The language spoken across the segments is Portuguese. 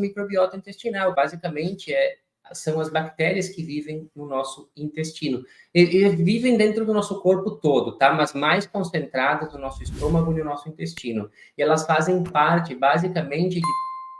microbiota intestinal. Basicamente, são as bactérias que vivem no nosso intestino. E vivem dentro do nosso corpo todo, tá? Mas mais concentradas no nosso estômago e no nosso intestino. E elas fazem parte, basicamente, de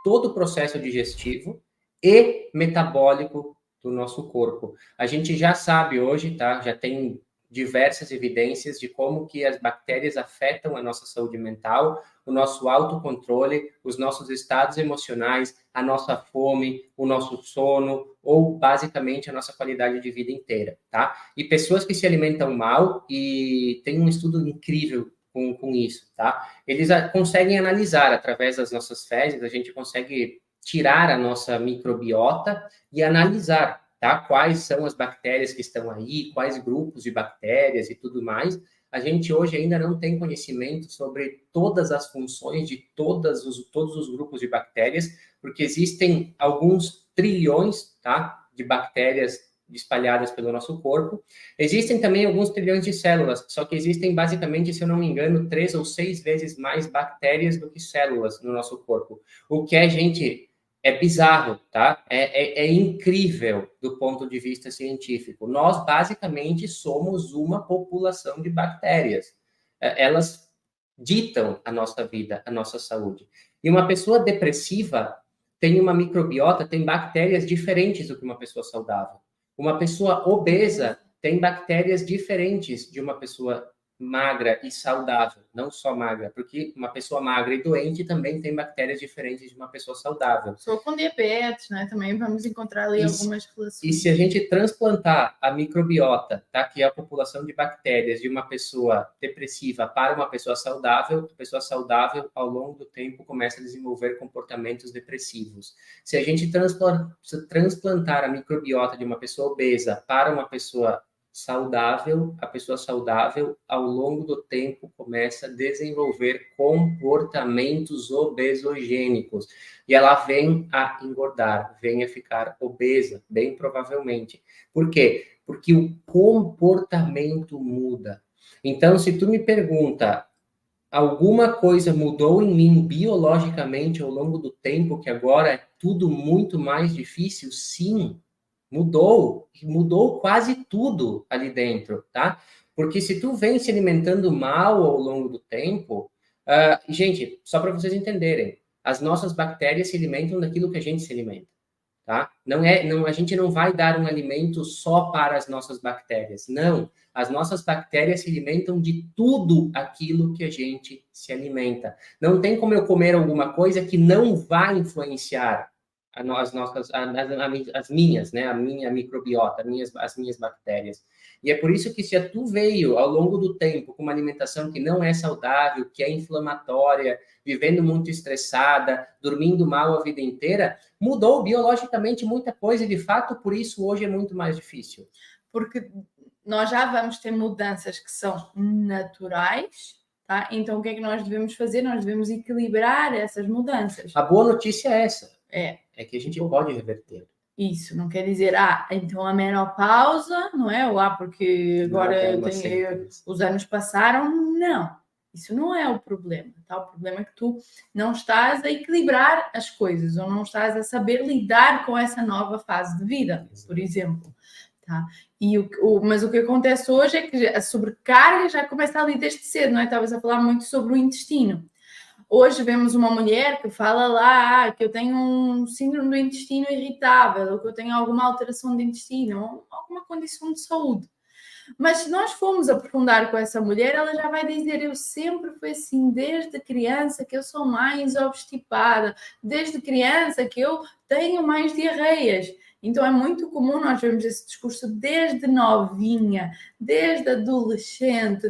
todo o processo digestivo e metabólico do nosso corpo. A gente já sabe hoje, tá? Já tem diversas evidências de como que as bactérias afetam a nossa saúde mental, o nosso autocontrole, os nossos estados emocionais, a nossa fome, o nosso sono, ou basicamente a nossa qualidade de vida inteira, tá? E pessoas que se alimentam mal, e tem um estudo incrível com isso, tá? Eles conseguem analisar através das nossas fezes, a gente consegue tirar a nossa microbiota e analisar, tá? Quais são as bactérias que estão aí, quais grupos de bactérias e tudo mais. A gente hoje ainda não tem conhecimento sobre todas as funções de todos os grupos de bactérias, porque existem alguns trilhões, tá, de bactérias espalhadas pelo nosso corpo. Existem também alguns trilhões de células, só que existem basicamente, se eu não me engano, 3 ou 6 vezes mais bactérias do que células no nosso corpo. O que é bizarro, tá? É incrível do ponto de vista científico. Nós, basicamente, somos uma população de bactérias. Elas ditam a nossa vida, a nossa saúde. E uma pessoa depressiva tem uma microbiota, tem bactérias diferentes do que uma pessoa saudável. Uma pessoa obesa tem bactérias diferentes de uma pessoa magra e saudável, não só magra, porque uma pessoa magra e doente também tem bactérias diferentes de uma pessoa saudável. Só com diabetes, né? Também vamos encontrar ali algumas relações. E se a gente transplantar a microbiota, tá, que é a população de bactérias de uma pessoa depressiva para uma pessoa saudável, a pessoa saudável, ao longo do tempo, começa a desenvolver comportamentos depressivos. Se a gente transplantar a microbiota de uma pessoa obesa para uma pessoa saudável, a pessoa saudável, ao longo do tempo, começa a desenvolver comportamentos obesogênicos. E ela vem a engordar, vem a ficar obesa, bem provavelmente. Por quê? Porque o comportamento muda. Então, se tu me pergunta, alguma coisa mudou em mim biologicamente ao longo do tempo, que agora é tudo muito mais difícil? Sim. Mudou quase tudo ali dentro, tá? Porque se tu vem se alimentando mal ao longo do tempo, gente, só para vocês entenderem, as nossas bactérias se alimentam daquilo que a gente se alimenta, tá? A gente não vai dar um alimento só para as nossas bactérias, não. As nossas bactérias se alimentam de tudo aquilo que a gente se alimenta. Não tem como eu comer alguma coisa que não vai influenciar as minhas, né? A minha microbiota, as minhas bactérias. E é por isso que se tu veio ao longo do tempo com uma alimentação que não é saudável, que é inflamatória, vivendo muito estressada, dormindo mal a vida inteira, mudou biologicamente muita coisa e, de fato, por isso hoje é muito mais difícil. Porque nós já vamos ter mudanças que são naturais, tá? Então o que é que nós devemos fazer? Nós devemos equilibrar essas mudanças. A boa notícia é essa. É que a gente pode reverter. Isso, não quer dizer, então a menopausa, não é? Ou porque agora os anos passaram. Não, isso não é o problema, tá? O problema é que tu não estás a equilibrar as coisas, ou não estás a saber lidar com essa nova fase de vida, por exemplo, tá? Mas o que acontece hoje é que a sobrecarga já começa ali desde cedo, não é? Estavas a falar muito sobre o intestino. Hoje vemos uma mulher que fala lá que eu tenho um síndrome do intestino irritável, ou que eu tenho alguma alteração de intestino, ou alguma condição de saúde. Mas se nós formos aprofundar com essa mulher, ela já vai dizer, eu sempre fui assim, desde criança que eu sou mais obstipada, desde criança que eu tenho mais diarreias. Então é muito comum nós vermos esse discurso desde novinha, desde adolescente,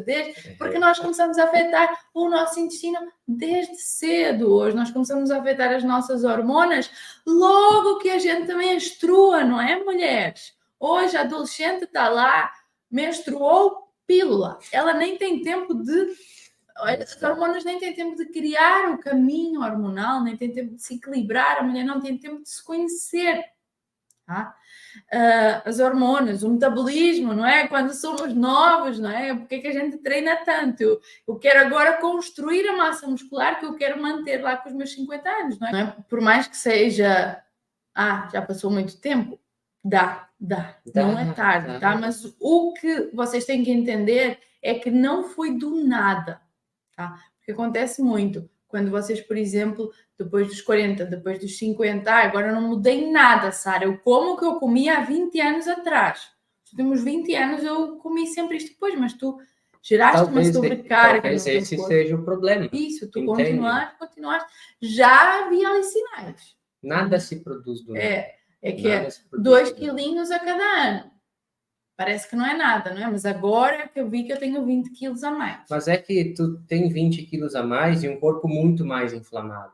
porque nós começamos a afetar o nosso intestino desde cedo. Hoje nós começamos a afetar as nossas hormonas logo que a gente menstrua, não é, mulheres? Hoje a adolescente está lá, menstruou, pílula. Ela nem tem tempo as hormonas nem têm tempo de criar o caminho hormonal, nem tem tempo de se equilibrar, a mulher não tem tempo de se conhecer. tá? As hormonas, o metabolismo, não é? Quando somos novos, não é? Porque é que a gente treina tanto? Eu quero agora construir a massa muscular que eu quero manter lá com os meus 50 anos, não é? Por mais que seja, já passou muito tempo, dá. Não é tarde, tá? Mas o que vocês têm que entender é que não foi do nada, tá? Porque acontece muito. Quando vocês, por exemplo, depois dos 40, depois dos 50, agora eu não mudei nada, Sara. Eu como o que eu comia há 20 anos atrás. Nos últimos 20 anos eu comi sempre isto depois, mas tu geraste uma sobrecarga. Talvez esse seja o problema. Isso, tu continuaste. Já havia ali sinais. Nada se produz do nada. É que é 2 quilinhos a cada ano. Parece que não é nada, não é? Mas agora que eu vi que eu tenho 20 quilos a mais. Mas é que tu tem 20 quilos a mais e um corpo muito mais inflamado.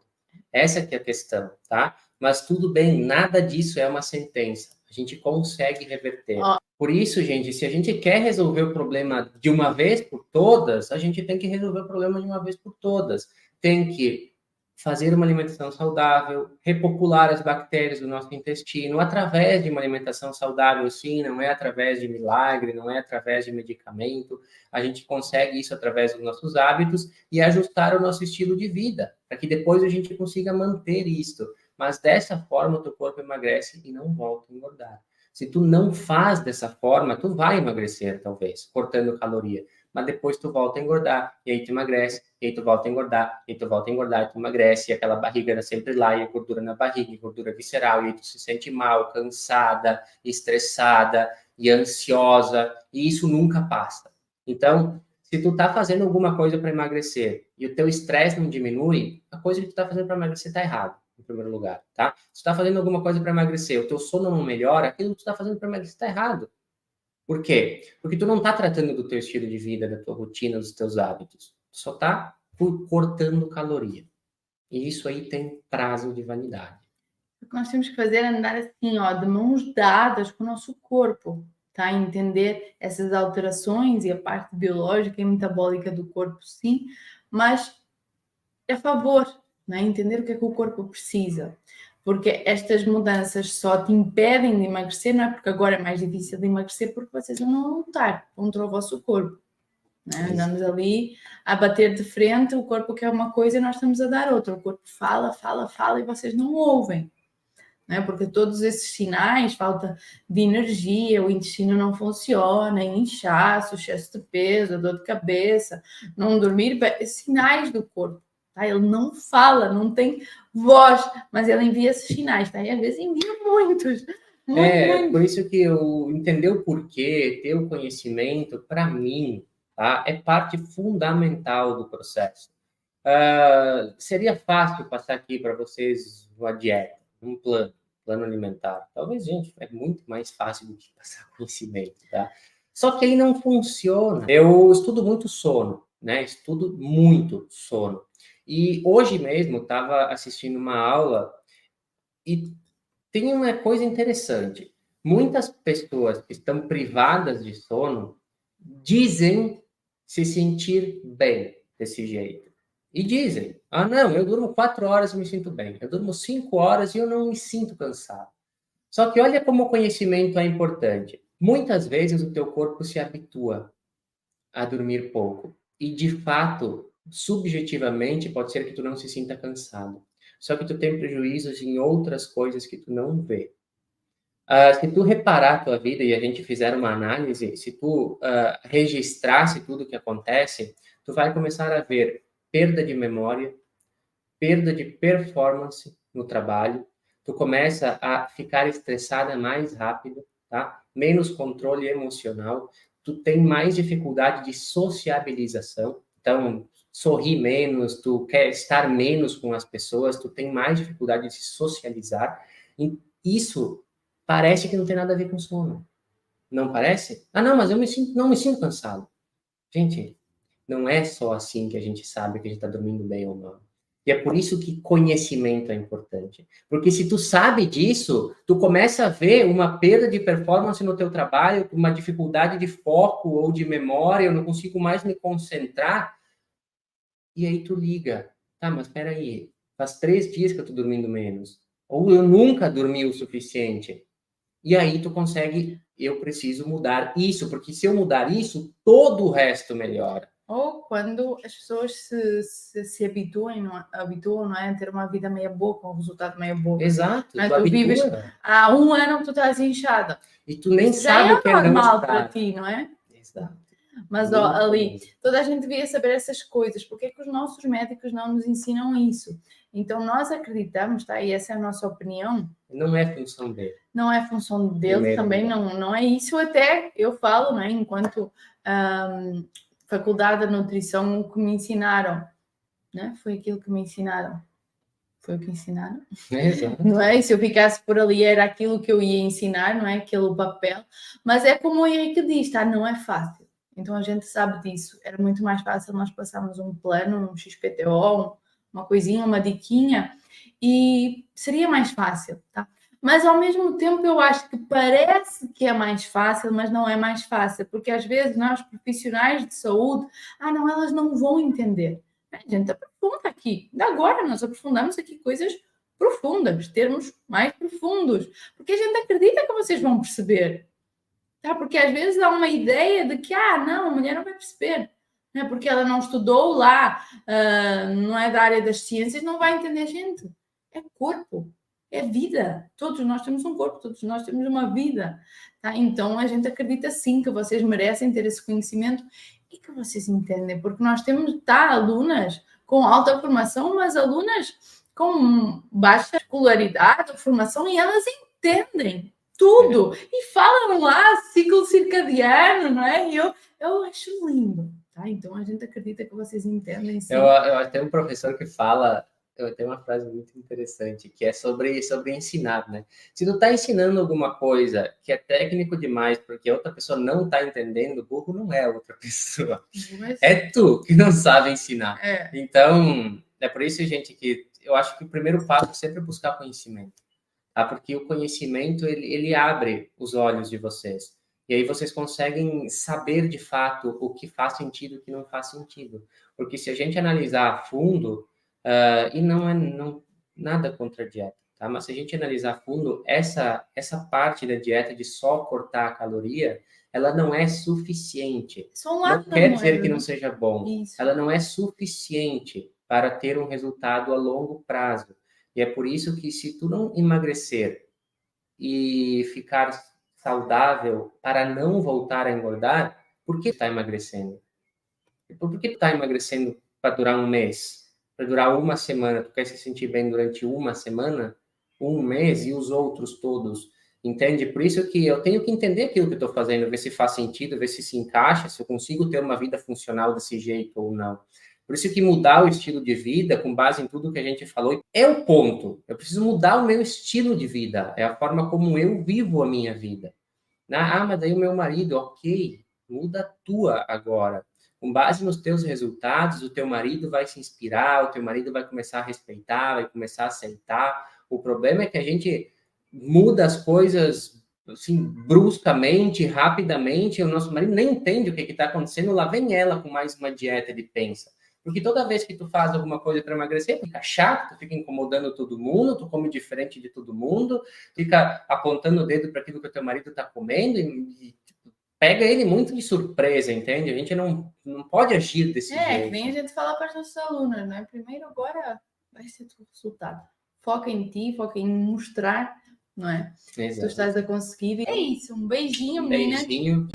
Essa que é a questão, tá? Mas tudo bem, nada disso é uma sentença. A gente consegue reverter. Por isso, gente, se a gente quer resolver o problema de uma vez por todas, a gente tem que resolver o problema de uma vez por todas. Tem que fazer uma alimentação saudável, repopular as bactérias do nosso intestino através de uma alimentação saudável, sim, não é através de milagre, não é através de medicamento. A gente consegue isso através dos nossos hábitos e ajustar o nosso estilo de vida, para que depois a gente consiga manter isto. Mas dessa forma o teu corpo emagrece e não volta a engordar. Se tu não faz dessa forma, tu vai emagrecer, talvez, cortando caloria. Mas depois tu volta a engordar, e aí tu emagrece, e aí tu volta a engordar, e aí tu volta a engordar, e tu emagrece, e aquela barriga era sempre lá, e a gordura na barriga, e gordura visceral, e aí tu se sente mal, cansada, estressada, e ansiosa, e isso nunca passa. Então, se tu tá fazendo alguma coisa para emagrecer, e o teu estresse não diminui, a coisa que tu tá fazendo para emagrecer tá errado, em primeiro lugar, tá? Se tu tá fazendo alguma coisa para emagrecer, o teu sono não melhora, aquilo que tu tá fazendo para emagrecer tá errado. Por quê? Porque tu não está tratando do teu estilo de vida, da tua rotina, dos teus hábitos. Tu só está cortando caloria. E isso aí tem prazo de validade. O que nós temos que fazer é andar assim, de mãos dadas com o nosso corpo, tá? Entender essas alterações e a parte biológica e metabólica do corpo, sim, mas a favor, né? Entender o que é que o corpo precisa. Porque estas mudanças só te impedem de emagrecer, não é porque agora é mais difícil de emagrecer, porque vocês vão lutar contra o vosso corpo. Né? Andamos ali a bater de frente, o corpo quer uma coisa e nós estamos a dar outra. O corpo fala e vocês não ouvem. Né? Porque todos esses sinais, falta de energia, o intestino não funciona, inchaço, excesso de peso, dor de cabeça, não dormir, sinais do corpo. Tá? Ele não fala, não tem voz, mas ele envia esses sinais, tá? E às vezes envia muitos. Por isso que eu entender o porquê, ter o conhecimento, para mim, tá? É parte fundamental do processo. Seria fácil passar aqui para vocês uma dieta, um plano alimentar. Talvez, gente, é muito mais fácil do que passar conhecimento, tá? Só que aí não funciona. Eu estudo muito sono, né? Estudo muito sono. E hoje mesmo estava assistindo uma aula e tem uma coisa interessante. Muitas pessoas que estão privadas de sono dizem se sentir bem desse jeito. E dizem, não, eu durmo 4 horas e me sinto bem. Eu durmo 5 horas e eu não me sinto cansado. Só que olha como o conhecimento é importante. Muitas vezes o teu corpo se habitua a dormir pouco. E, de fato, subjetivamente, pode ser que tu não se sinta cansado. Só que tu tem prejuízos em outras coisas que tu não vê. Se tu reparar a tua vida e a gente fizer uma análise, se tu registrasse tudo o que acontece, tu vai começar a ver perda de memória, perda de performance no trabalho, tu começa a ficar estressada mais rápido, tá? Menos controle emocional, tu tem mais dificuldade de sociabilização, então sorri menos, tu quer estar menos com as pessoas, tu tem mais dificuldade de se socializar. E isso parece que não tem nada a ver com sono. Não parece? Não, mas eu não me sinto cansado. Gente, não é só assim que a gente sabe que a gente está dormindo bem ou não. E é por isso que conhecimento é importante. Porque se tu sabe disso, tu começa a ver uma perda de performance no teu trabalho, uma dificuldade de foco ou de memória, eu não consigo mais me concentrar. E aí tu liga. Tá, mas espera aí. Faz 3 dias que eu tô dormindo menos. Ou eu nunca dormi o suficiente. e aí tu consegue, eu preciso mudar isso, porque se eu mudar isso, todo o resto melhora. Ou quando as pessoas se habituam, não é, a ter uma vida meia boca, um resultado meia boca. Exato. Não é? Tu vives há um ano que tu estás inchada. E tu nem sabe o que é normal para ti, não é? Exato. Mas ó, ali, toda a gente devia saber essas coisas. Porque é que os nossos médicos não nos ensinam isso? Então, nós acreditamos, tá? E essa é a nossa opinião. Não é função dele. Não é função dele também, não é isso. Até eu falo, né? Enquanto faculdade de nutrição, o que me ensinaram, né? Foi aquilo que me ensinaram. Foi o que ensinaram. Exato. Não é? E se eu ficasse por ali, era aquilo que eu ia ensinar, não é? Aquele papel. Mas é como o Henrique diz, tá? Não é fácil. Então a gente sabe disso. Era muito mais fácil nós passarmos um plano, um XPTO, uma coisinha, uma diquinha, e seria mais fácil, tá? Mas ao mesmo tempo eu acho que parece que é mais fácil, mas não é mais fácil, porque às vezes nós profissionais de saúde, não, elas não vão entender. A gente aprofunda aqui. Agora nós aprofundamos aqui coisas profundas, termos mais profundos, porque a gente acredita que vocês vão perceber. Tá? Porque às vezes há uma ideia de que, não, a mulher não vai perceber. Né? Porque ela não estudou lá, não é da área das ciências, não vai entender, gente. É corpo, é vida. Todos nós temos um corpo, todos nós temos uma vida. Tá? Então a gente acredita sim que vocês merecem ter esse conhecimento e que vocês entendem, porque nós temos, alunas com alta formação, mas alunas com baixa escolaridade, formação, e elas entendem tudo. E falam lá ciclo circadiano, não é? E eu acho lindo, tá? Então a gente acredita que vocês entendem sim. Eu tenho um professor que fala, eu tenho uma frase muito interessante, que é sobre ensinar, né? Se tu tá ensinando alguma coisa que é técnico demais, porque outra pessoa não está entendendo, o burro não é outra pessoa. É tu que não sabe ensinar. Então, é por isso, gente, que eu acho que o primeiro passo é sempre buscar conhecimento. Tá? Porque o conhecimento, ele abre os olhos de vocês. E aí vocês conseguem saber, de fato, o que faz sentido e o que não faz sentido. Porque se a gente analisar a fundo, e não é nada contra a dieta, tá? Mas se a gente analisar a fundo, essa parte da dieta de só cortar a caloria, ela não é suficiente. Não quer dizer que não seja bom. Isso. Ela não é suficiente para ter um resultado a longo prazo. E é por isso que se tu não emagrecer e ficar saudável para não voltar a engordar, por que tu está emagrecendo? Por que tu está emagrecendo para durar um mês? Para durar uma semana? Tu quer se sentir bem durante uma semana? Um mês? E os outros todos? Entende? Por isso que eu tenho que entender aquilo que eu estou fazendo, ver se faz sentido, ver se encaixa, se eu consigo ter uma vida funcional desse jeito ou não. Por isso que mudar o estilo de vida, com base em tudo que a gente falou, é o ponto. Eu preciso mudar o meu estilo de vida. É a forma como eu vivo a minha vida. Mas daí o meu marido, ok, muda a tua agora. Com base nos teus resultados, o teu marido vai se inspirar, o teu marido vai começar a respeitar, vai começar a aceitar. O problema é que a gente muda as coisas assim, bruscamente, rapidamente, e o nosso marido nem entende o que está acontecendo, lá vem ela com mais uma dieta de pensa. Porque toda vez que tu faz alguma coisa para emagrecer, fica chato, tu fica incomodando todo mundo, tu come diferente de todo mundo, fica apontando o dedo para aquilo que o teu marido está comendo e pega ele muito de surpresa, entende? A gente não pode agir desse jeito. Que nem a gente fala para as nossas alunas, né? Primeiro agora vai ser o resultado. Foca em ti, foca em mostrar, não é? Exato. Tu estás a conseguir. É isso, um beijinho, meninas. Beijinho.